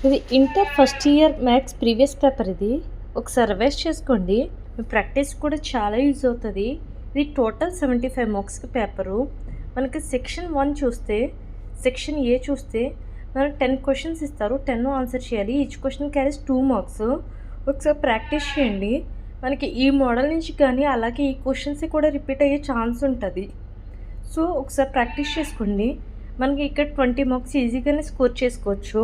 ఇది inter first year maths previous paper. ఇది ఒకసారి రివైజ్ చేసుకోండి. మీ ప్రాక్టీస్ కూడా చాలా యూజ్ అవుతుంది. ఇది టోటల్ 75 మార్క్స్కి పేపరు. మనకి సెక్షన్ 1 చూస్తే, సెక్షన్ ఏ చూస్తే మనకు 10 క్వశ్చన్స్ ఇస్తారు. 10 ఆన్సర్ చేయాలి. Each question carries 2 marks. ఒకసారి ప్రాక్టీస్ చేయండి. మనకి ఈ మోడల్ నుంచి కానీ అలాగే ఈ క్వశ్చన్స్ కూడా రిపీట్ అయ్యే ఛాన్స్ ఉంటుంది. సో ఒకసారి ప్రాక్టీస్ చేసుకోండి. మనకి ఇక్కడ 20 మార్క్స్ ఈజీగానే స్కోర్ చేసుకోవచ్చు.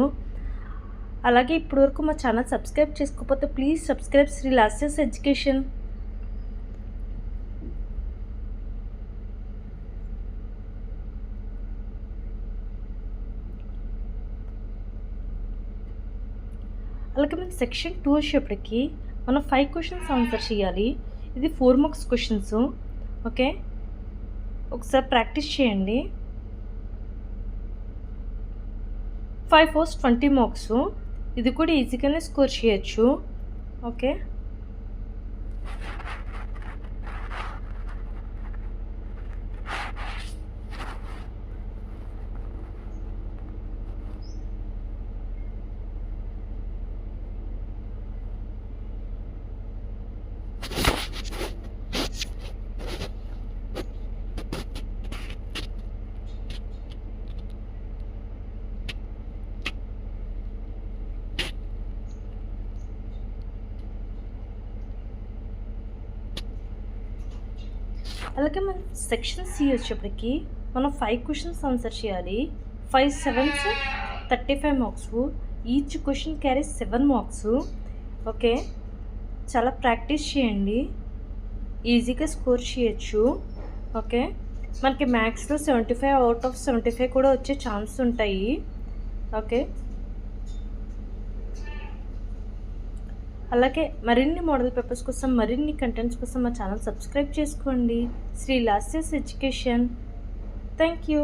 అలాగే ఇప్పటివరకు మా ఛానల్ సబ్స్క్రైబ్ చేసుకోకపోతే ప్లీజ్ సబ్స్క్రైబ్ శ్రీ లాస్యస్ ఎడ్యుకేషన్. అలాగే మనకి సెక్షన్ 2 వచ్చేప్పటికి మనం 5 క్వశ్చన్స్ ఆన్సర్ చేయాలి. ఇది 4 మార్క్స్ క్వశ్చన్స్. ఓకే, ఒకసారి ప్రాక్టీస్ చేయండి. 5 4 20 మార్క్స్. ఇది కూడా ఈజీగానే స్కోర్ చేయొచ్చు. ఓకే, అలాగే మన సెక్షన్ సి వచ్చేప్పటికి మనం 5 క్వశ్చన్స్ ఆన్సర్ చేయాలి. 5 7s 35 marks. Each question carries 7 marks. Okay, చాలా ప్రాక్టీస్ చేయండి. ఈజీగా స్కోర్ చేయొచ్చు. ఓకే, మనకి మ్యాథ్స్లో 75 అవుట్ ఆఫ్ 75 కూడా వచ్చే ఛాన్స్ ఉంటాయి. ఓకే, అలాగే మరిన్ని మోడల్ పేపర్స్ కోసం, మరిన్ని కంటెంట్స్ కోసం మా ఛానల్ సబ్స్క్రైబ్ చేసుకోండి. శ్రీ లాస్యస్ ఎడ్యుకేషన్. Thank you.